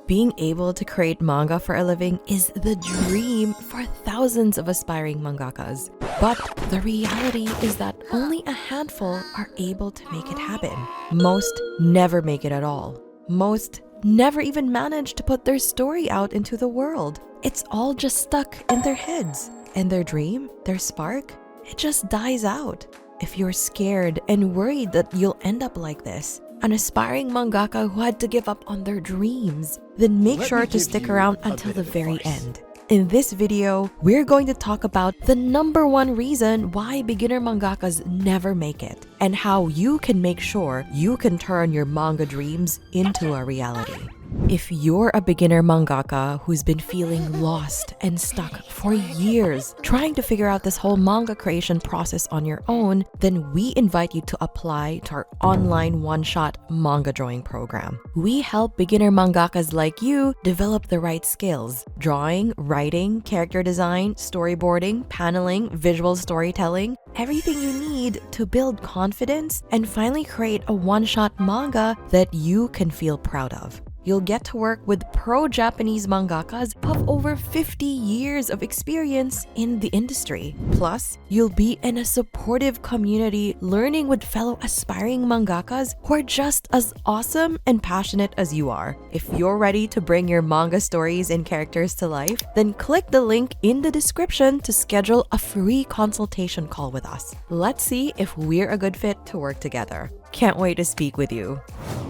Being able to create manga for a living is the dream for thousands of aspiring mangakas. But the reality is that only a handful are able to make it happen. Most never make it at all. Most never even manage to put their story out into the world. It's all just stuck in their heads. And their dream, their spark, it just dies out. If you're scared and worried that you'll end up like this, an aspiring mangaka who had to give up on their dreams, then make sure to stick around until the very end. In this video, we're going to talk about the #1 reason why beginner mangakas never make it, and how you can make sure you can turn your manga dreams into a reality. If you're a beginner mangaka who's been feeling lost and stuck for years trying to figure out this whole manga creation process on your own, then we invite you to apply to our online one-shot manga drawing program. We help beginner mangakas like you develop the right skills: drawing, writing, character design, storyboarding, paneling, visual storytelling, everything you need to build confidence and finally create a one-shot manga that you can feel proud of. You'll get to work with pro-Japanese mangakas who have over 50 years of experience in the industry. Plus, you'll be in a supportive community learning with fellow aspiring mangakas who are just as awesome and passionate as you are. If you're ready to bring your manga stories and characters to life, then click the link in the description to schedule a free consultation call with us. Let's see if we're a good fit to work together. Can't wait to speak with you.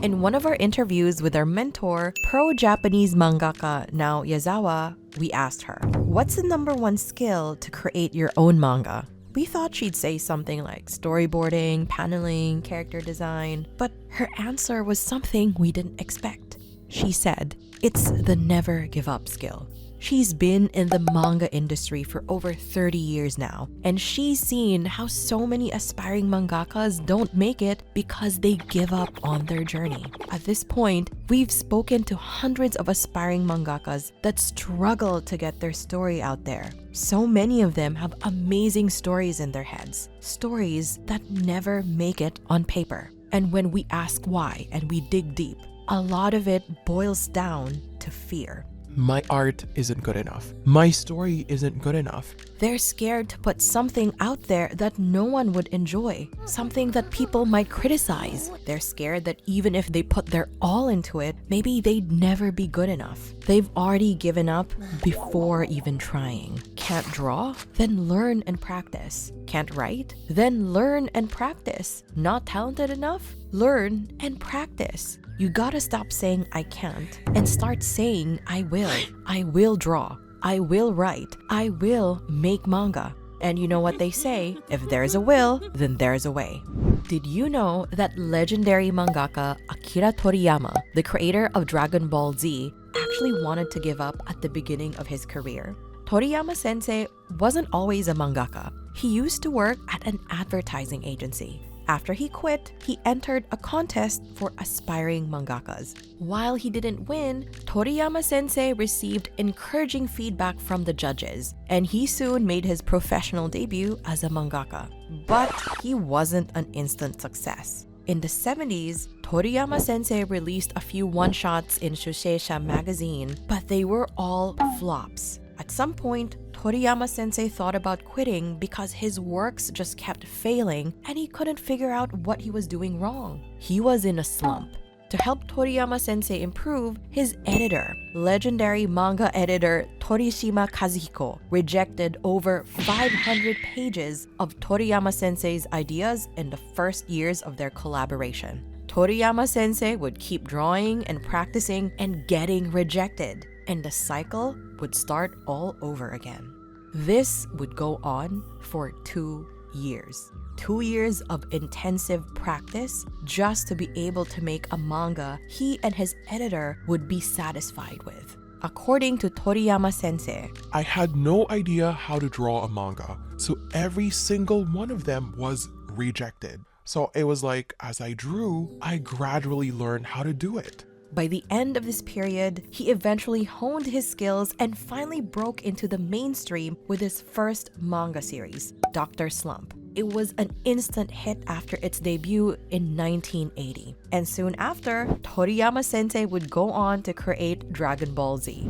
In one of our interviews with our mentor, pro-Japanese mangaka Nao Yazawa, we asked her, what's the #1 skill to create your own manga? We thought she'd say something like storyboarding, paneling, character design, but her answer was something we didn't expect. She said, it's the never give up skill. She's been in the manga industry for over 30 years now, and she's seen how so many aspiring mangakas don't make it because they give up on their journey. At this point, we've spoken to hundreds of aspiring mangakas that struggle to get their story out there. So many of them have amazing stories in their heads, stories that never make it on paper. And when we ask why and we dig deep, a lot of it boils down to fear. My art isn't good enough. My story isn't good enough. They're scared to put something out there that no one would enjoy, something that people might criticize. They're scared that even if they put their all into it, maybe they'd never be good enough. They've already given up before even trying. Can't draw? Then learn and practice. Can't write? Then learn and practice. Not talented enough? Learn and practice. You gotta stop saying I can't and start saying I will. I will draw. I will write. I will make manga. And you know what they say, if there's a will, then there's a way. Did you know that legendary mangaka Akira Toriyama, the creator of Dragon Ball Z, actually wanted to give up at the beginning of his career? Toriyama sensei wasn't always a mangaka. He used to work at an advertising agency. After he quit, he entered a contest for aspiring mangakas. While he didn't win, Toriyama sensei received encouraging feedback from the judges, and he soon made his professional debut as a mangaka. But he wasn't an instant success. In the 70s, Toriyama sensei released a few one-shots in Shuseisha magazine, but they were all flops. At some point, Toriyama sensei thought about quitting because his works just kept failing and he couldn't figure out what he was doing wrong. He was in a slump. To help Toriyama sensei improve, his editor, legendary manga editor Torishima Kazuhiko, rejected over 500 pages of Toriyama sensei's ideas in the first years of their collaboration. Toriyama sensei would keep drawing and practicing and getting rejected, and the cycle would start all over again. This would go on for 2 years. 2 years of intensive practice just to be able to make a manga he and his editor would be satisfied with. According to Toriyama sensei, I had no idea how to draw a manga, so every single one of them was rejected. So it was like, as I drew, I gradually learned how to do it. By the end of this period, he eventually honed his skills and finally broke into the mainstream with his first manga series, Dr. Slump. It was an instant hit after its debut in 1980. And soon after, Toriyama Sensei would go on to create Dragon Ball Z.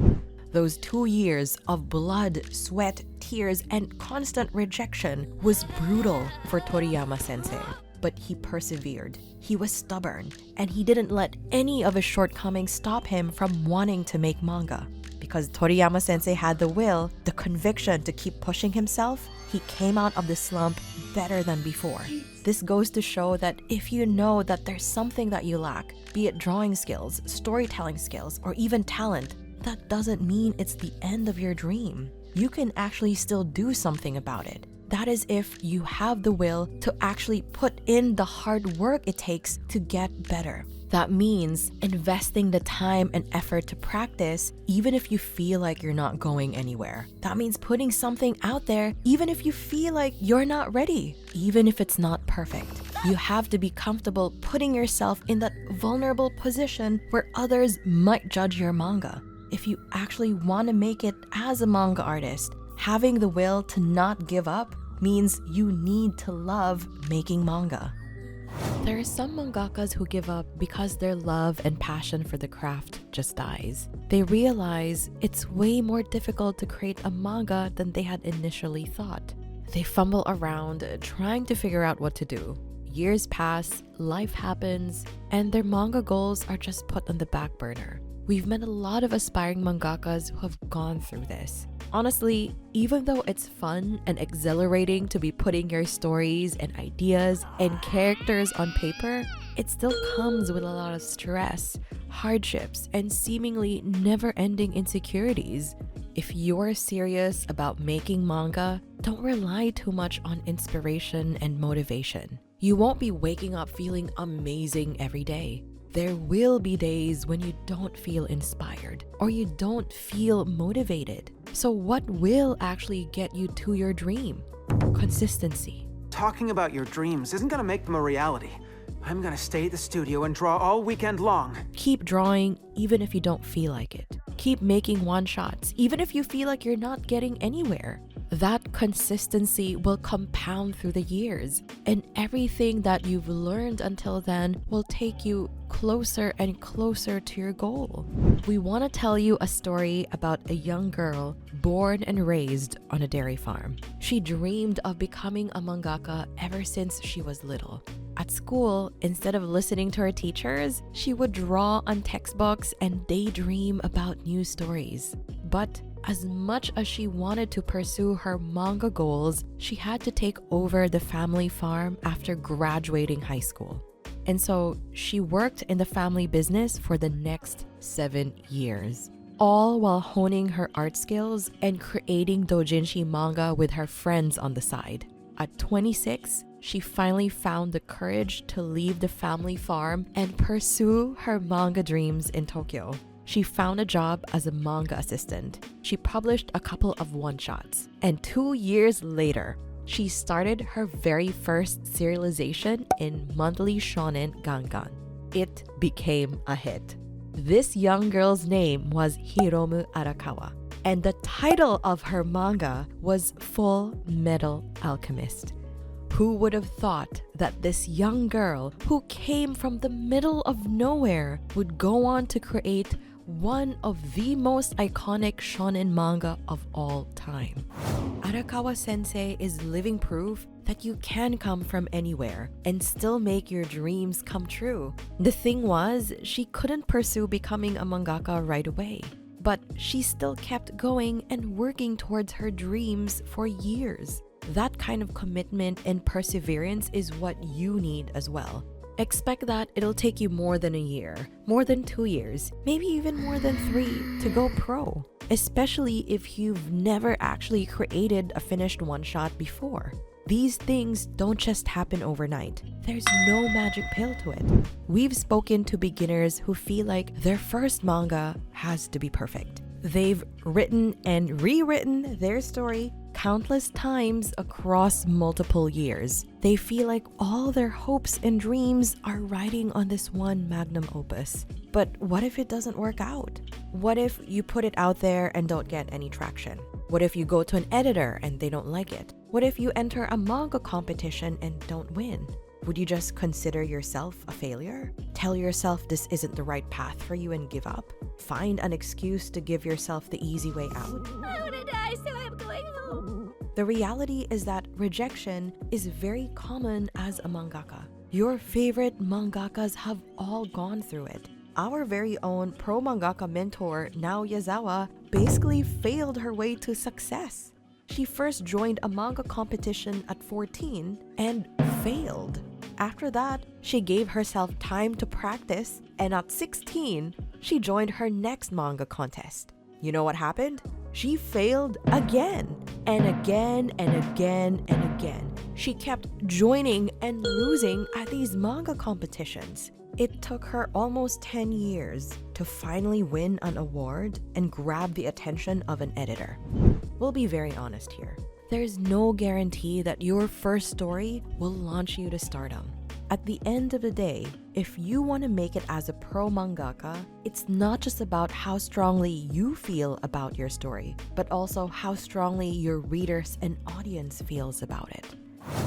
Those 2 years of blood, sweat, tears, and constant rejection was brutal for Toriyama Sensei. But he persevered. He was stubborn, and he didn't let any of his shortcomings stop him from wanting to make manga. Because Toriyama Sensei had the will, the conviction to keep pushing himself, he came out of the slump better than before. This goes to show that if you know that there's something that you lack, be it drawing skills, storytelling skills, or even talent, that doesn't mean it's the end of your dream. You can actually still do something about it. That is if you have the will to actually put in the hard work it takes to get better. That means investing the time and effort to practice even if you feel like you're not going anywhere. That means putting something out there even if you feel like you're not ready, even if it's not perfect. You have to be comfortable putting yourself in that vulnerable position where others might judge your manga. If you actually want to make it as a manga artist, having the will to not give up means you need to love making manga. There are some mangakas who give up because their love and passion for the craft just dies. They realize it's way more difficult to create a manga than they had initially thought. They fumble around trying to figure out what to do. Years pass, life happens, and their manga goals are just put on the back burner. We've met a lot of aspiring mangakas who have gone through this. Honestly, even though it's fun and exhilarating to be putting your stories and ideas and characters on paper, it still comes with a lot of stress, hardships, and seemingly never-ending insecurities. If you're serious about making manga, don't rely too much on inspiration and motivation. You won't be waking up feeling amazing every day. There will be days when you don't feel inspired or you don't feel motivated. So what will actually get you to your dream? Consistency. Talking about your dreams isn't gonna make them a reality. I'm gonna stay at the studio and draw all weekend long. Keep drawing even if you don't feel like it. Keep making one-shots even if you feel like you're not getting anywhere. That consistency will compound through the years, and everything that you've learned until then will take you closer and closer to your goal. We want to tell you a story about a young girl born and raised on a dairy farm. She dreamed of becoming a mangaka ever since she was little. At school, instead of listening to her teachers, she would draw on textbooks and daydream about new stories. But as much as she wanted to pursue her manga goals, she had to take over the family farm after graduating high school. And so she worked in the family business for the next 7 years, all while honing her art skills and creating doujinshi manga with her friends on the side. At 26, she finally found the courage to leave the family farm and pursue her manga dreams in Tokyo. She found a job as a manga assistant. She published a couple of one-shots. And 2 years later, she started her very first serialization in Monthly Shonen Gangan. It became a hit. This young girl's name was Hiromu Arakawa, and the title of her manga was Full Metal Alchemist. Who would have thought that this young girl who came from the middle of nowhere would go on to create one of the most iconic shonen manga of all time? Arakawa Sensei is living proof that you can come from anywhere and still make your dreams come true. The thing was, she couldn't pursue becoming a mangaka right away, but she still kept going and working towards her dreams for years. That kind of commitment and perseverance is what you need as well. Expect that it'll take you more than a year, more than 2 years, maybe even more than 3 to go pro, especially if you've never actually created a finished one-shot before. These things don't just happen overnight. There's no magic pill to it. We've spoken to beginners who feel like their first manga has to be perfect. They've written and rewritten their story countless times across multiple years. They feel like all their hopes and dreams are riding on this one magnum opus. But what if it doesn't work out? What if you put it out there and don't get any traction? What if you go to an editor and they don't like it? What if you enter a manga competition and don't win? Would you just consider yourself a failure? Tell yourself this isn't the right path for you and give up? Find an excuse to give yourself the easy way out? I wanna die, so I'm going home. The reality is that rejection is very common as a mangaka. Your favorite mangakas have all gone through it. Our very own pro mangaka mentor, Nao Yazawa, basically failed her way to success. She first joined a manga competition at 14 and failed. After that, she gave herself time to practice, and at 16, she joined her next manga contest. You know what happened? She failed again, and again, and again, and again. She kept joining and losing at these manga competitions. It took her almost 10 years to finally win an award and grab the attention of an editor. We'll be very honest here. There's no guarantee that your first story will launch you to stardom. At the end of the day, if you want to make it as a pro mangaka, it's not just about how strongly you feel about your story, but also how strongly your readers and audience feels about it.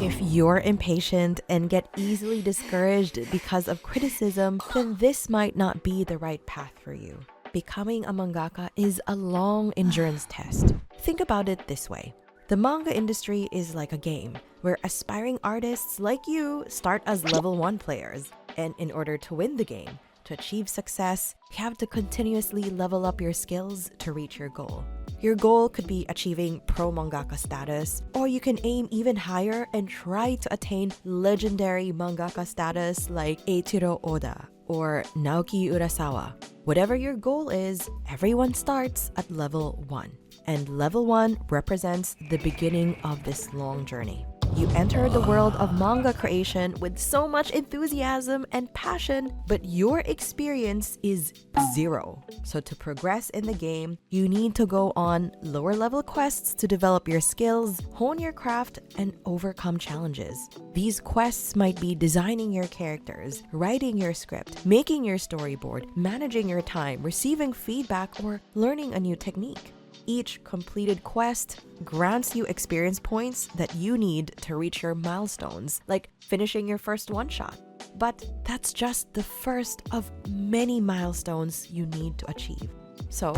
If you're impatient and get easily discouraged because of criticism, then this might not be the right path for you. Becoming a mangaka is a long endurance test. Think about it this way. The manga industry is like a game where aspiring artists like you start as level 1 players. And in order to win the game, to achieve success, you have to continuously level up your skills to reach your goal. Your goal could be achieving pro mangaka status, or you can aim even higher and try to attain legendary mangaka status like Eiichiro Oda or Naoki Urasawa. Whatever your goal is, everyone starts at level 1. And level 1 represents the beginning of this long journey. You enter the world of manga creation with so much enthusiasm and passion, but your experience is 0. So to progress in the game, you need to go on lower level quests to develop your skills, hone your craft, and overcome challenges. These quests might be designing your characters, writing your script, making your storyboard, managing your time, receiving feedback, or learning a new technique. Each completed quest grants you experience points that you need to reach your milestones, like finishing your first one-shot. But that's just the first of many milestones you need to achieve. So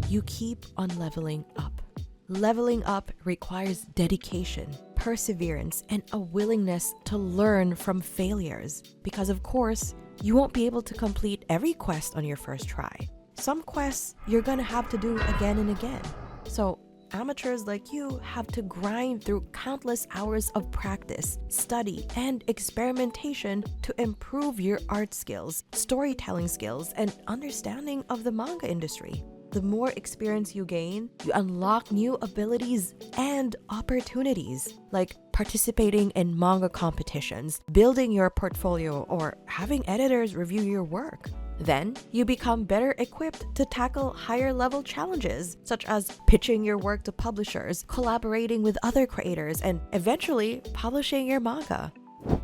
you keep on leveling up. Leveling up requires dedication, perseverance, and a willingness to learn from failures. Because of course, you won't be able to complete every quest on your first try. Some quests you're gonna have to do again and again. So amateurs like you have to grind through countless hours of practice, study, and experimentation to improve your art skills, storytelling skills, and understanding of the manga industry. The more experience you gain, you unlock new abilities and opportunities, like participating in manga competitions, building your portfolio, or having editors review your work. Then, you become better equipped to tackle higher level challenges, such as pitching your work to publishers, collaborating with other creators, and eventually publishing your manga.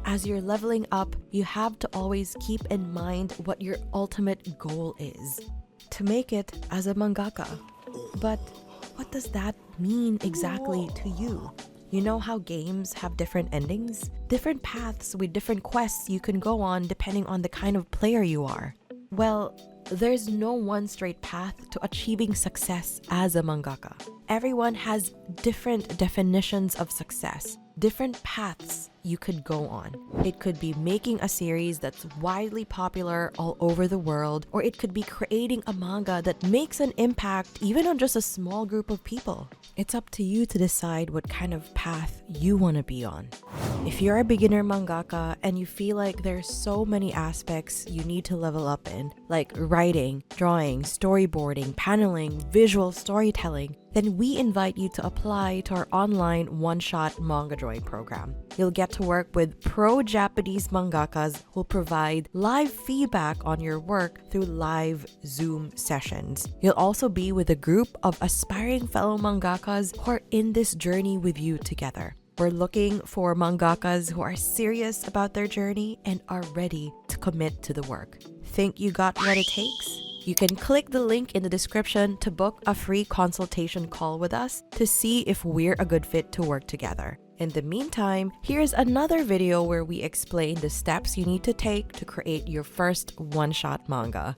As you're leveling up, you have to always keep in mind what your ultimate goal is: to make it as a mangaka. But what does that mean exactly to you? You know how games have different endings? Different paths with different quests you can go on depending on the kind of player you are. Well, there's no one straight path to achieving success as a mangaka. Everyone has different definitions of success, different paths you could go on. It could be making a series that's widely popular all over the world, or it could be creating a manga that makes an impact even on just a small group of people. It's up to you to decide what kind of path you want to be on. If you're a beginner mangaka and you feel like there's so many aspects you need to level up in, like writing, drawing, storyboarding, paneling, visual storytelling, then we invite you to apply to our online one-shot manga drawing program. You'll get to work with pro-Japanese mangakas who'll provide live feedback on your work through live Zoom sessions. You'll also be with a group of aspiring fellow mangakas who are in this journey with you together. We're looking for mangakas who are serious about their journey and are ready to commit to the work. Think you got what it takes? You can click the link in the description to book a free consultation call with us to see if we're a good fit to work together. In the meantime, here's another video where we explain the steps you need to take to create your first one-shot manga.